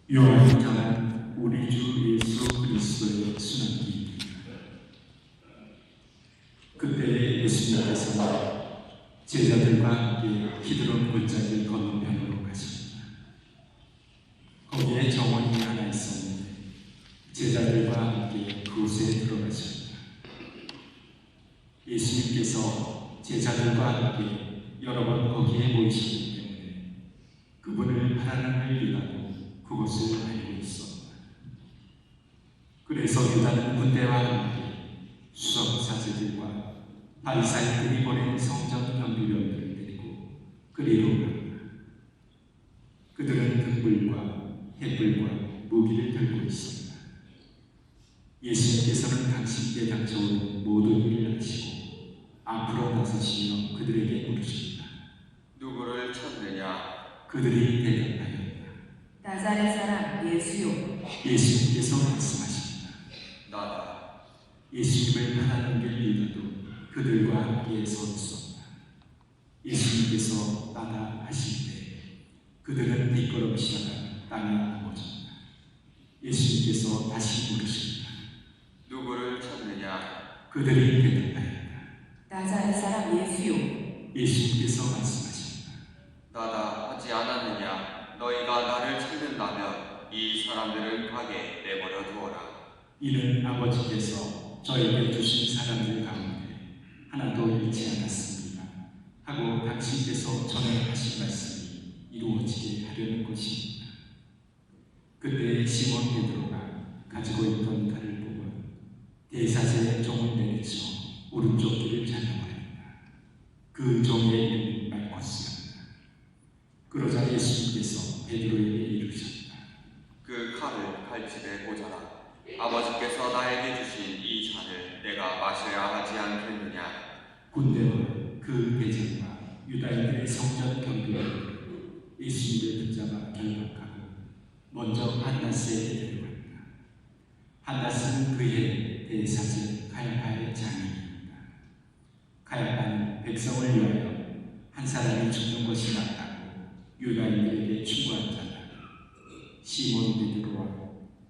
요한장한 우리 주 예수 그리스도의 순환기입니다. 그때 예수님께서는 제자들과 함께 기드론 골짜기 건너편으로 가십니다. 거기에 정원이 하나 있었는데 제자들과 함께 그곳에 들어가십니다. 예수님께서 제자들과 함께 여러 번 거기에 모이셨기 때문에 그분을 바라는 일이라고 그것을 알고 있었다. 그래서 유다는 군대와 함께 수석사제들과 바리사이들이 보낸 성전 경비병들을 데리고 그리로 갑니다. 그들은 등불과 횃불과 무기를 들고 있습니다. 예수님께서는 당신께 닥쳐오는 모든 일을 하시고 앞으로 나서시며 그들에게 물으십니다. 누구를 찾느냐? 그들이 대답하였다. 나사렛 사람 예수요. 예수님께서 말씀하십니다. 나다. 예수님을 바라는 길 유다도 그들과 함께 서 있었다. 예수님께서 나다 하실 때 그들은 뒷걸음치다가 땅에 넘어졌다. 예수님께서 다시 물으십니다. 누구를 찾느냐? 그들이 대답하였다. 나사렛 사람 예수요. 예수님께서 말씀하십니다. 나다 하지 않았느냐? 너희가 나를 찾는다면 이 사람들을 가게 내버려 두어라. 이는 아버지께서 저에게 주신 사람들 가운데 하나도 잃지 않았습니다 하고 당신께서 전에 하신 말씀이 이루어지게 하려는 것입니다. 그때 시몬 베드로가 가지고 있던 칼을 보고 대사제의 종을 내리쳐 오른쪽 귀를 잘라버립니다. 그 종의 이름이 말코스였다. 그러자 예수님께서 베드로에게 이르셨다. 그 칼을 칼집에 꽂아라. 아버지께서 나에게 주신 이 잔을 내가 마셔야 하지 않겠느냐? 군대와 그 대장과 유다인들의 성전 경비를 예수님을 붙잡아 결박하고 먼저 한나스에게 데려갔다. 한나스는 그의 대사제 가야파의 장인입니다. 가야파는 백성을 위하여 한 사람이 죽는 것이 낫다고 유다인들에게 충고한 자다. 시몬 베드로와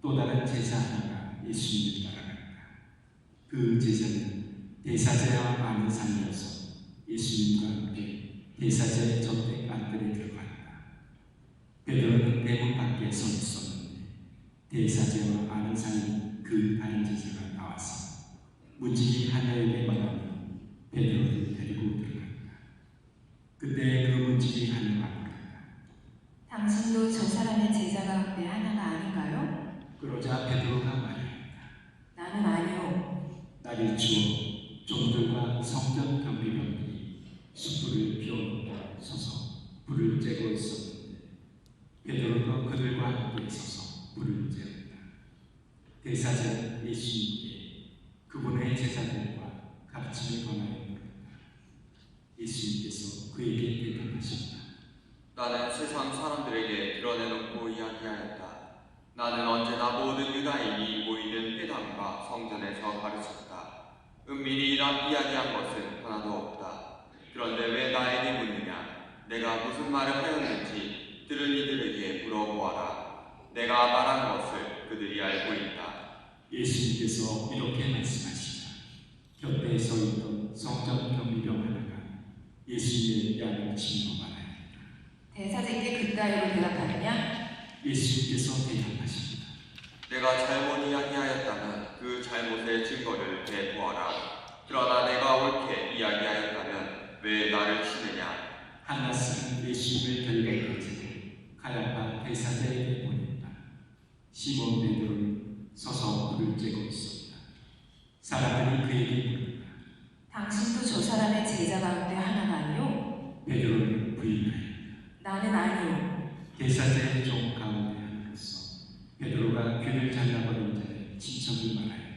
또 다른 제자 하나가 예수님을 따라간다. 그 제자는 대사제와 아는 사이여서 예수님과 함께 대사제의 저택 안뜰에 들어간다. 베드로는 대문 밖에 서 있었는데 대사제와 아는 사이 그 다른 제자가 나와서 문지기 하나에게 말하며 베드로를 데리고 들어간다. 그때 그 문지기 하나가 당신도 저 사람의 제자 가운데 하나가 아닌가요? 그러자 베드로가 말했다. 나는 아니요. 날이 추워 종들과 성전 경비병들이 숯불을 피워놓고 서서 불을 쬐고 있었는데 베드로도 그들과 함께 서서 불을 쬐었다. 대사자는 예수님께 그분의 제자들과 가르침을 권하여 물었다. 예수님께서 그에게 대답하셨다. 나는 세상 사람들에게 드러내놓고 이야기하였다. 나는 언제나 모든 유다인이 모이는 회당과 성전에서 가르쳤다. 은밀히 이야기한 것은 하나도 없다. 그런데 왜 나에게 묻느냐? 내가 무슨 말을 하였는지 들은 이들에게 물어보아라. 내가 말한 것을 그들이 알고 있다. 예수님께서 이렇게 말씀하시다. 곁에 서 있던 성전 경비병 하나가 예수님의 뺨을 치며 말하였다. 대사제께 그따위로 대답하느냐? 예수님께서 대답하십니다. 내가 잘못 이야기하였다면 그 잘못의 증거를 대보아라. 그러나 내가 옳게 이야기하였다면 왜 나를 치느냐? 한나스는 예수님을 결박한 채 가야파 대사제에게 보냈다. 시몬 베드로는 서서 불을 쬐고 있었다. 사람들이 그에게 물었다. 당신도 저 사람의 제자 가운데 하나가 아니요? 베드로는 부인하였다. 나는 아니요. 대사제의 종 가운데 하나로서 베드로가 귀를 잘라버린 자의 친척을 말하였다.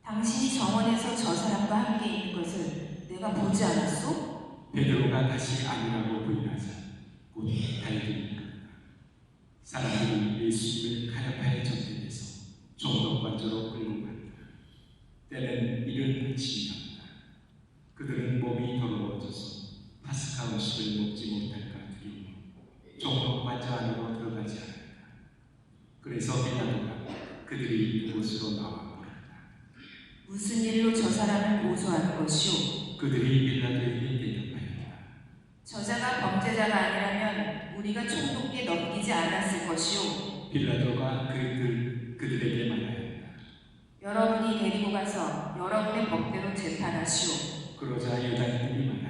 당신이 정원에서 저 사람과 함께 있는 것을 내가 보지 않았소? 베드로가 다시 아니라고 부인하자 곧 달기 물었다. 사람들이 예수님을 가야파의 전대에서 종덕관저로 끌고 간다. 때는 이른 아침이었다. 그들은 몸이 더러워져서 파스카 음식을 먹지 못할까 두려워 종덕관저 안으로 들어가지 않았다. 그들이 그곳으로 나와 물었다. 무슨 일로 저 사람을 고소한 것이오? 그들이 빌라도에게 대답하였다. 저자가 범죄자가 아니라면 우리가 총독께 넘기지 않았을 것이오. 빌라도가 그들에게 말하였다. 여러분이 데리고 가서 여러분의 법대로 재판하시오. 그러자 유다인들이 말하였다.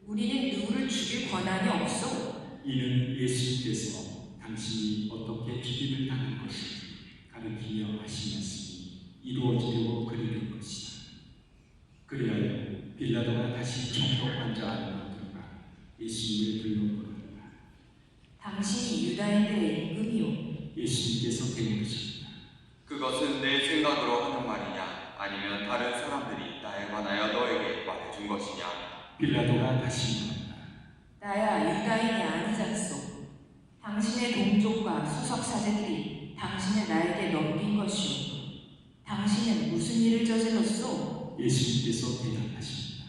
우리는 누구를 죽일 권한이 없소. 이는 예수님께서 당신이 어떻게 죽임을 당할 것인지 가르치려 하신 말씀이 이루어지려고 그리는 것이다. 그리하여 빌라도가 다시 총독관자 안으로 들어가 예수님을 불러 물었다. 당신이 유다인들의 임금이오. 예수님께서 대물으셨다. 그것은 내 생각으로 하는 말이냐? 아니면 다른 사람들이 나에 관하여 너에게 말해준 것이냐? 빌라도가 다시 물었다. 나야 유다인이 아니잖소. 당신의 동족과 수석 사제들이 당신을 나에게 넘긴 것이오. 당신은 무슨 일을 저질렀소? 예수님께서 대답하십니다.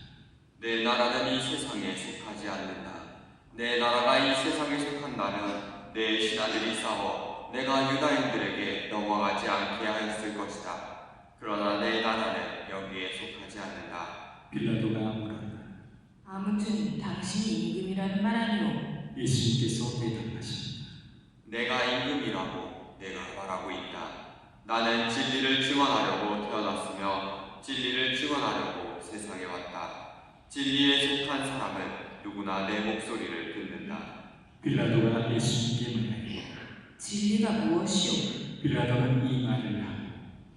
내 나라는 이 세상에 속하지 않는다. 내 나라가 이 세상에 속한다면 내 신하들이 싸워 내가 유다인들에게 넘어가지 않게 하였을 것이다. 그러나 내 나라는 여기에 속하지 않는다. 빌라도가 물었다. 아무튼 당신이 임금이라는 말 아니오. 예수님께서 대답하십니다. 내가 임금이라고 내가 말하고 있다. 나는 진리를 증언하려고 태어났으며 진리를 증언하려고 세상에 왔다. 진리에 속한 사람은 누구나 내 목소리를 듣는다. 빌라도가 예수님께 말하였다. 진리가 무엇이오? 빌라도는 이 말을 하고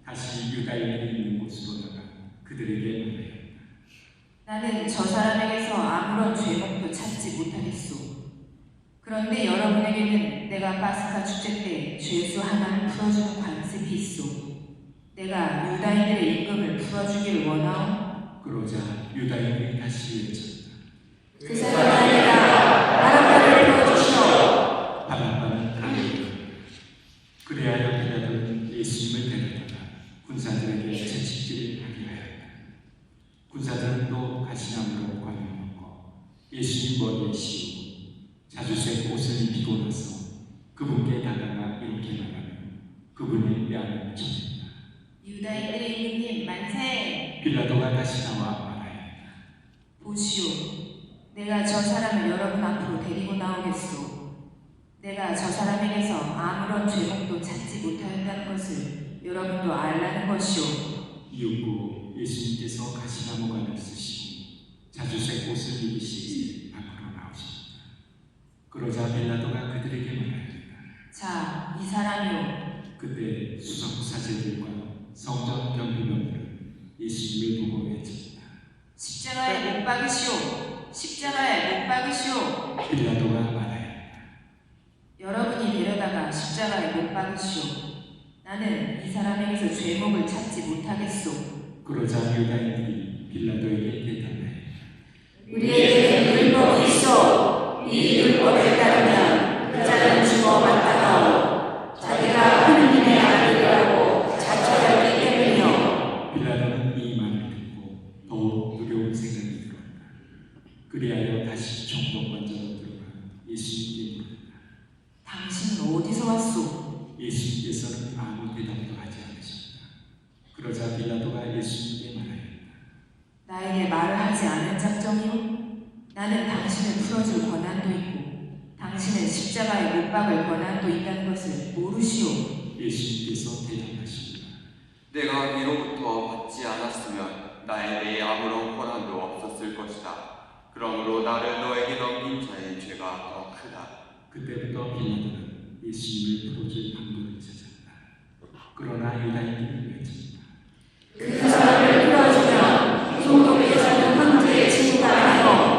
다시 유다인들이 있는 곳으로 나가 그들에게 말하였다. 나는 저 사람에게서 아무런 죄목도 찾지 못하겠소. 그런데 여러분에게는 내가 파스카 축제 때 죄수 하나를 풀어주는 관습이 있소. 내가 유다인들의 임금을 풀어주길 원하오. 그러자 유다인들이 다시 외쳤다. 그 사람이 아니라 바라바를 풀어주시오. 바라바는 강했다. 그리하여 빌라도는 예수님을 데려다가 군사들에게 채찍질을 하게 하였다. 군사들은 또 가시나무로 관을 먹고 예수님 머리에 씌우고 자주색 옷을 입히고 나서 그분께 다가가 이렇게 말하며 그분의 뺨을 쳤다. 유다인들의 임금님 만세. 빌라도가 다시 나와 말하였다. 보시오. 내가 저 사람을 여러분 앞으로 데리고 나오겠소. 내가 저 사람에게서 아무런 죄목도 찾지 못하였다는 것을 여러분도 알라는 것이오. 이윽고 예수님께서 가시나무관을 쓰시고 자주색 옷을 입으시고 밖으로 나오셨다. 그러자 빌라도가 그들에게 말하였다. 자, 이 사람이오. 그때 수석사제들과 성전 경비병들은 예수님을 보고 외쳤다. 십자가에 못 박으시오. 십자가에 못 박으시오. 빌라도가 말하였다. 여러분이 데려다가 십자가에 못 박으시오. 나는 이 사람에게서 죄목을 찾지 못하겠소. 그러자 유다인들이 빌라도에게 대답하였다. 우리에게 율법이 있어. 이 율법에 따르면 그 자는 죽어 마땅하오. 자기가 하느님의 아들이라고 자처하기 때문이요. 빌라도는 이 말을 듣고 더욱 두려운 생각이 들었다. 그리하여 다시 총독관자로 들어가 예수님께 물었다. 당신은 어디서 왔소? 예수님께서는 아무 대답도 하지 않으셨다. 그러자 빌라도가 예수님께 말하였다. 나에게 말을 하지 않은 작정이오? 나는 당신을 풀어줄 권한도 있고 당신은 십자가에 못 박을 권한도 있다는 것을 모르시오. 예수님께서 대답하십니다. 내가 위로부터 받지 않았으면 나에 대해 아무런 권한도 없었을 것이다. 그러므로 나를 너에게 넘긴 자의 죄가 더 크다. 그때부터 빌라도는 예수님을 풀어줄 방법을 찾았다. 그러나 유다인들이 외쳤다. 그 사람을 풀어주면 총독께서는 황제의 친구가 아니오.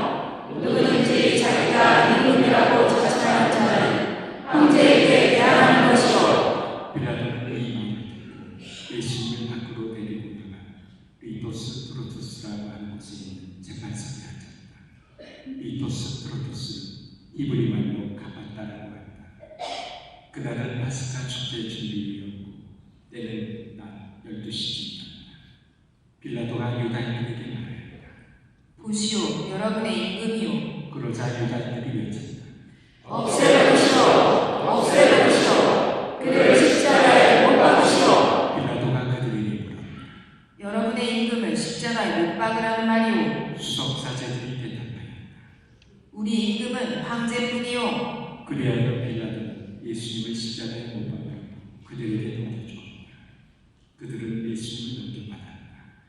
누구든지 자기가 임금이라고 자처하는 자는 황제에게 대항하는 것이오. 빌라도는 이 말을 듣고 예수님을 밖으로 데리고 나가 리토스 프로토스라고 하는 곳에 있는 재판석에 앉았다. 리토스 프로토스는 히브리 말로 가봤다라고 한다. 그날은 파스카 축제 준비일이었고 때는 낮 12시쯤이었다. 빌라도가 유다인들에게 말하였다. 보시오, 여러분의 임금이오. 그러자 유다인들이 외쳤다. 없애버리시오. 없애버리시오. 그를 십자가에 못 박으시오. 우리 임금은 황제뿐이요. 그리하여 빌라도는 예수님을 십자가에 못 박아 그들에게 넘겨주었다. 그들은 예수님을 넘겨받았다.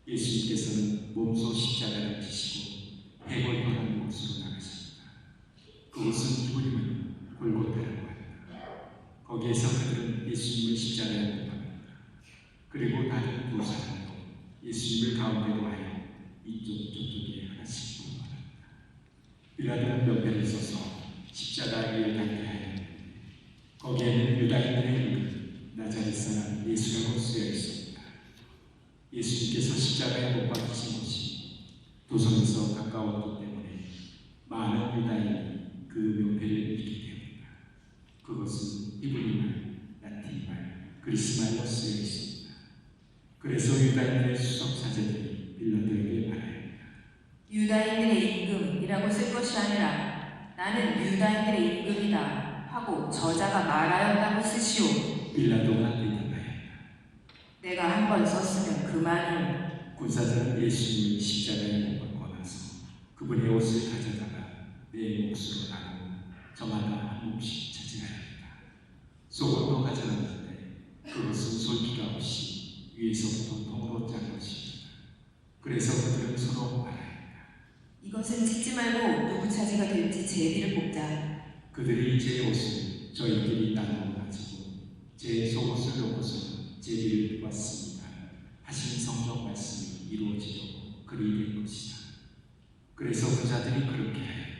예수님께서는 몸소 십자가를 지시고 해골tor한 곳으로 나가셨다. 그곳은 히브리어로 골고타라고 한다. 거기에서 그들은 예수님을 십자가에 못 박았다. 그리고 다른 두 사람도 예수님을 가운데로 하여 이쪽 저쪽에 하나씩 옮겨놨다. 빌라도는 옆에를 서서 십자가 위에 닿게 하였는데 거기에는 유다인들의 이름 나자렛 사람 예수라고 쓰여 있었다. 예수님께서 십자가에 못 박히신 곳이 도성에서 가까웠기 때문에 많은 유다인이 그 명패를 믿게 되었다. 그것은 히브리말, 라틴말, 그리스말로 쓰여 있었다. 그래서 유다인들의 수석 사제들이 빌라도에게 말하였다. 유다인들의 임금이라고 쓸 것이 아니라 나는 유다인들의 임금이다 하고 저자가 말하였다고 쓰시오. 빌라도가 대답하였다. 내가 한 번 썼으면 그만을. 군사들은 예수님을 십자가에 못 박고 나서 그분의 옷을 가져다가 네 몫으로 나누고 저마다 한 몫씩 차지하였다. 속옷도 가져갔는데 그것은 솔기가 없이 위에서부터 통으로 짠 것이었다. 그래서 그들은 서로 말하였다. 이것은 찢지 말고 누구 차지가 될지 제비를 뽑자. 그들이 제 옷을 저희끼리 나누어 가지고 제 속옷을 놓고서 제비를 뽑았습니다. 하신 성경 말씀이 이루어지려고 그리 된 것이다. 그래서 군사들이 그렇게 하였다.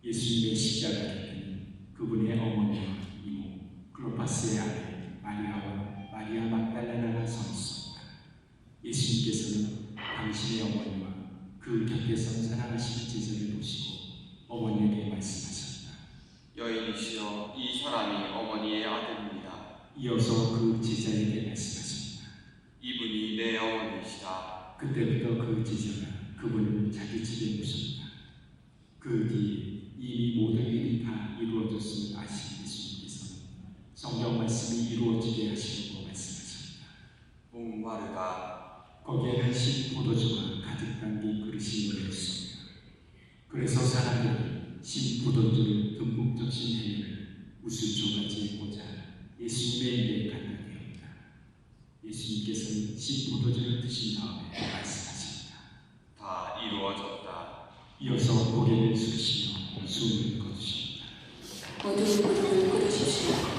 예수님의 십자가 곁에는 그분의 어머니와 이모 클로파스의 아들 마리아와 마리아 막달레나가 서 있었다. 예수님께서는 당신의 어머니와 그 곁에 선 사랑하시는 제자를 보시고 어머니에게 말씀하셨다. 여인이시여, 이 사람이 어머니의 아들입니다. 이어서 그 제자에게 말씀하셨다. 이분이 내 어머니이시다. 그때부터 그 제자가 그분을 자기 집에 모셨다. 그 뒤에 이미 모든 일이 다 이루어졌음을 아신 예수님께서는 성경 말씀이 이루어지게 하시려고 말씀하셨다. 목마르다. 거기에는 신 포도주가 가득 담긴 그릇이 놓여 있었다. 그래서 사람들이 신 포도주를 듬뿍 적신 해를 우슬초가지에 꽂아 예수님의 입에 갖다 대었다. 예수님께서는 신 포도주를 드신 다음에 말씀하셨다. 다 이루어졌다. 이어서 고개를 숙이시며 숨을 거두셨다. 모두 무릎을 꿇으십시오.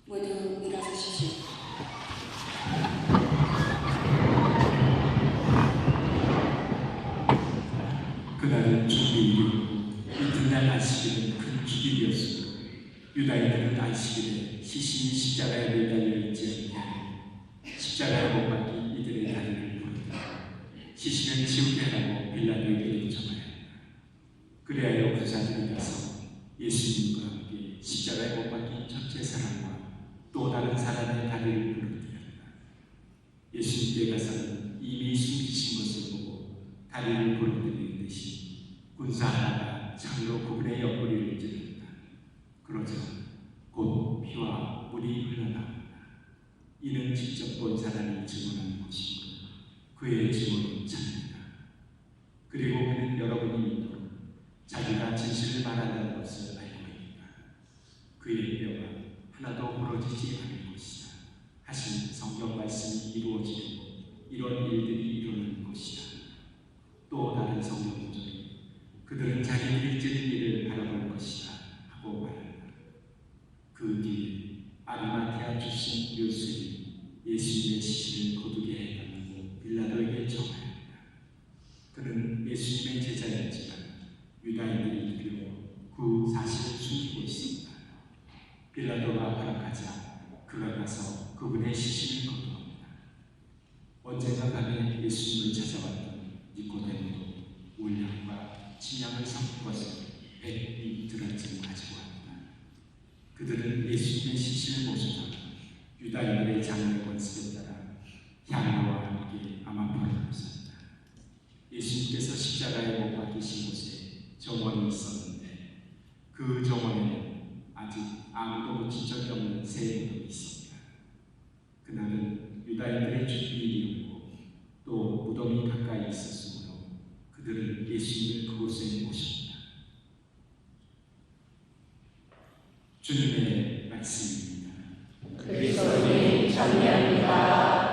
모두 일어서십시오. 그날은 주일이고 이튿날 안식일은 큰 주일이었으므로 유다인들은 안식일에 시신이 십자가에 매달려 있지 않게 하여 십자가에 못 박힌 이들의 다리를 부르다 시신을 치우게 하라고 빌라도에게 요청하였다. 그리하여 군사들이 가서 예수님과 함께 십자가에 못 박힌 첫째 사람과 또 다른 사람의 다리를 부르드렸다. 예수님께 가서는 이미 숨기신 것을 보고 다리를 부르드리는 듯이 군사 하나가 창으로 그분의 옆구리를 찔렀다. 그러자 곧 피와 물이 흘러나온다. 이는 직접 본 사람이 증언하는 것이고 그의 증언은 참이다. 그리고 그는 여러분이 믿도록 자기가 진실을 말한다는 것을 알고 있다. 그의 뼈가 하나도 부러지지 않을 것이다 하신 성경 말씀이 이루어지고 이런 일들이 일어나는 것이다. 또 다른 성경 구절이 그들은 자기들이 찌는 일을 바라볼 것이다 하고 말한다. 그 뒤에 아리마테아 출신 요셉이 예수님의 시신을 거두게 해달라고 빌라도에게 청하였다. 그는 예수님의 제자였지만 유다인들이 두려워 그 사실을 숨기고 있었다. 빌라도가 허락하자 그가 가서 그분의 시신을 거두었다. 언젠가 밤에 예수님을 찾아왔던 니코데모도 올량과 침향을 섞은 것을 100리터쯤 가지고 왔다. 그들은 예수님의 시신을 모셔다가 유다인들의 장례 관습에 따라 향료와 함께 아마포를 감쌌다. 예수님께서 십자가에 못 박히신 곳에 정원이 있었는데 그 정원에는 아직 아무도 묻힌 적이 없는 새 무덤이 있었다. 그날은 유다인들의 주일이었고 또 무덤이 가까이 있었으므로 그들은 예수님을 그곳에 모셨다. 주님의 말씀입니다. 그리스도님 찬미합니다.